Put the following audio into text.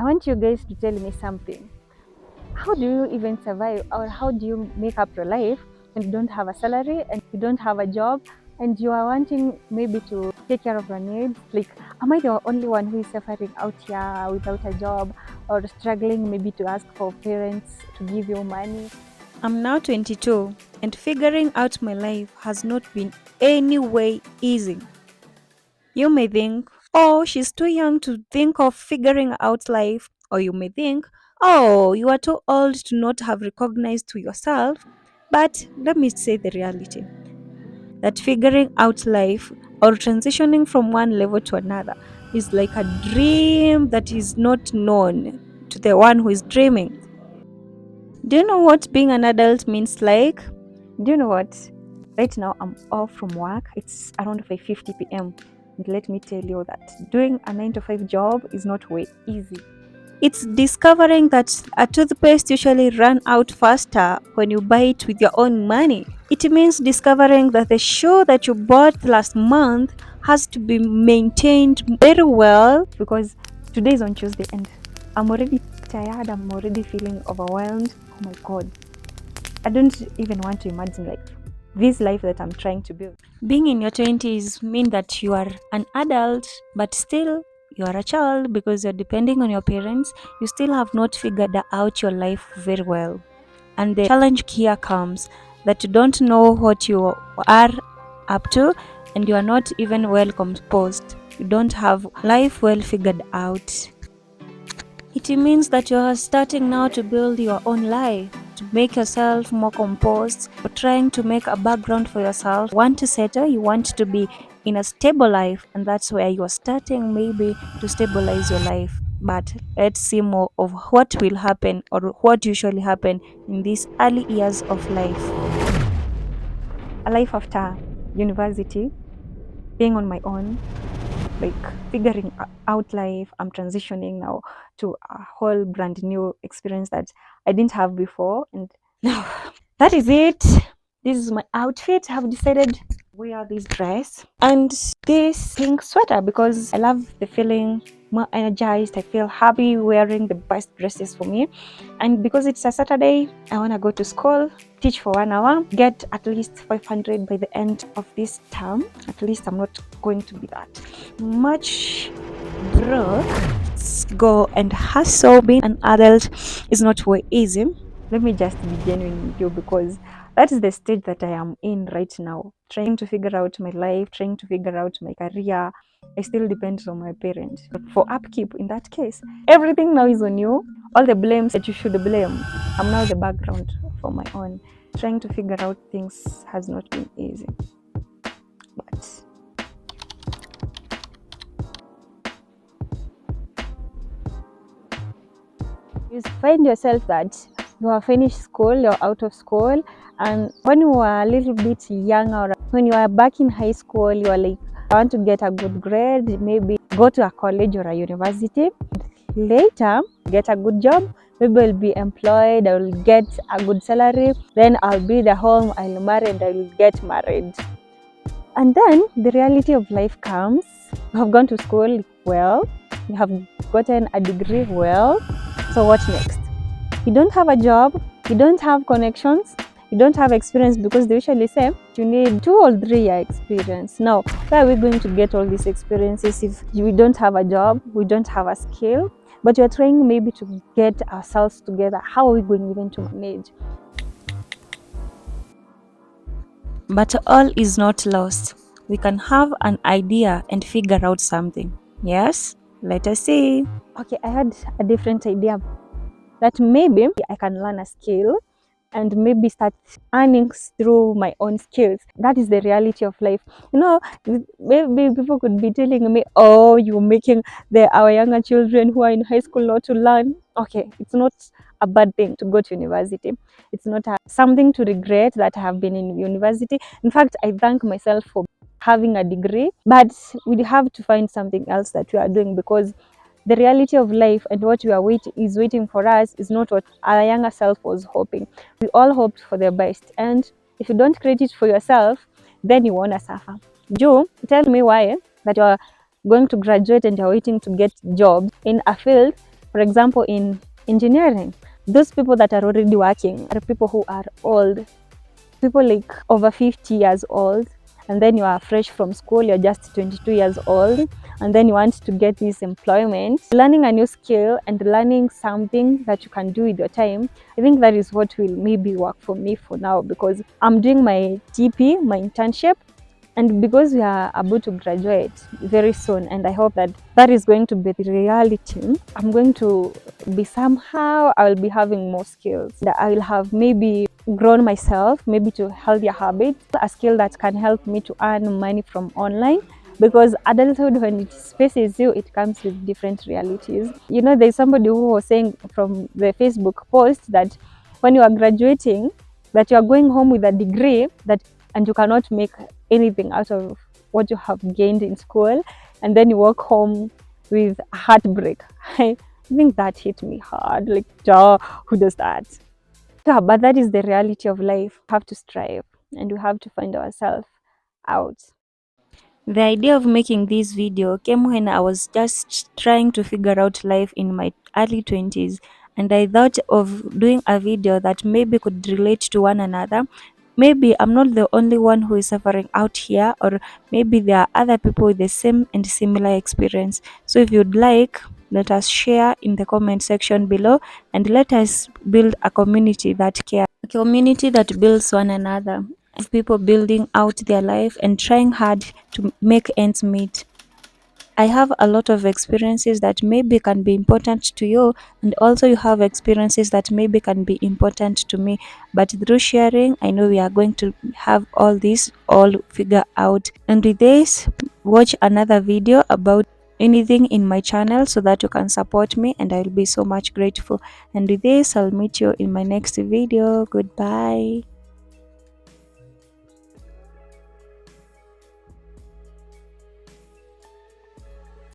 I want you guys to tell me something. How do you even survive, or how do you make up your life when you don't have a salary and you don't have a job and you are wanting maybe to take care of your needs? Like, am I the only one who is suffering out here without a job, or struggling maybe to ask for parents to give you money? I'm now 22 and figuring out my life has not been any way easy. You may think, oh, she's too young to think of figuring out life. Or you may think, oh, you are too old to not have recognized to yourself. But let me say the reality that figuring out life or transitioning from one level to another is like a dream that is not known to the one who is dreaming. Do you know what being an adult means like? Do you know what? Right now I'm off from work. It's around 5:50 p.m. And let me tell you that doing a 9 to 5 job is not way easy. It's discovering that a toothpaste usually run out faster when you buy it with your own money. It means discovering that the shoe that you bought last month has to be maintained very well. Because today is on Tuesday and I'm already tired. I'm already feeling overwhelmed. Oh my god. I don't even want to imagine like this life that I'm trying to build. Being in your 20s mean that you are an adult, but still you are a child because you're depending on your parents. You still have not figured out your life very well. And the challenge here comes that you don't know what you are up to and you are not even well composed. You don't have life well figured out. It means that you are starting now to build your own life, to make yourself more composed. You're trying to make a background for yourself. You want to settle, you want to be in a stable life, and that's where you're starting maybe to stabilize your life. But let's see more of what will happen or what usually happen in these early years of life. A life after university, being on my own, like figuring out life. I'm transitioning now to a whole brand new experience that I didn't have before. And now that is it. This is my outfit. I have decided to wear this dress and this pink sweater because I love the feeling, more energized. I feel happy wearing the best dresses for me. And because it's a Saturday, I want to go to school, teach for 1 hour, get at least 500 by the end of this term. At least I'm not going to be that much broke. Let's go and hustle. Being an adult is not way easy. Let me just be genuine with you because that is the stage that I am in right now. Trying to figure out my life, trying to figure out my career. I still depend on my parents. But for upkeep, in that case, everything now is on you. All the blames that you should blame. I'm now the background for my own. Trying to figure out things has not been easy. But you find yourself that you have finished school, you're out of school, and when you were a little bit younger, when you are back in high school, you are like, I want to get a good grade, maybe go to a college or a university. Later, get a good job, maybe I'll be employed, I will get a good salary, then I'll be the home, I'll marry and I'll get married. And then the reality of life comes. You have gone to school well, you have gotten a degree well, so what next? You don't have a job, you don't have connections, you don't have experience because they usually say you need 2 or 3 year experience. Now, where are we going to get all these experiences if we don't have a job, we don't have a skill, but we're trying maybe to get ourselves together? How are we going even to manage? But all is not lost. We can have an idea and figure out something. Yes? Let us see. Okay, I had a different idea that maybe I can learn a skill and maybe start earning through my own skills. That is the reality of life. You know, maybe people could be telling me, oh, you're making our younger children who are in high school not to learn. Okay, it's not a bad thing to go to university. It's not something to regret that I have been in university. In fact, I thank myself for having a degree, but we have to find something else that we are doing because the reality of life and what we are waiting for us is not what our younger self was hoping. We all hoped for the best, and if you don't create it for yourself, then you wanna suffer. Joe, tell me why that you are going to graduate and you're waiting to get jobs in a field For example, in engineering, those people that are already working are people who are old, people like over 50 years old, and then you are fresh from school, you're just 22 years old, and then you want to get this employment. Learning a new skill and learning something that you can do with your time, I think that is what will maybe work for me for now, because I'm doing my TP, my internship, and because we are about to graduate very soon, and I hope that that is going to be the reality, I'm going to be somehow, I will be having more skills. That I will have maybe grown myself, maybe to healthier habits, a skill that can help me to earn money from online. Because adulthood, when it faces you, it comes with different realities. You know, there's somebody who was saying from the Facebook post that when you are graduating, that you are going home with a degree that, and you cannot make anything out of what you have gained in school, and then you walk home with heartbreak. I think that hit me hard. Like, duh, who does that? Yeah, but that is the reality of life. We have to strive and we have to find ourselves out. The idea of making this video came when I was just trying to figure out life in my early 20s, and I thought of doing a video that maybe could relate to one another. Maybe I'm not the only one who is suffering out here, or maybe there are other people with the same and similar experience. So if you'd like, let us share in the comment section below, and let us build a community that cares, a community that builds one another, of people building out their life and trying hard to make ends meet. I have a lot of experiences that maybe can be important to you, and also you have experiences that maybe can be important to me. But through sharing, I know we are going to have all this all figure out. And with this, watch another video about anything in my channel so that you can support me, and I'll be so much grateful. And with this, I'll meet you in my next video. Goodbye.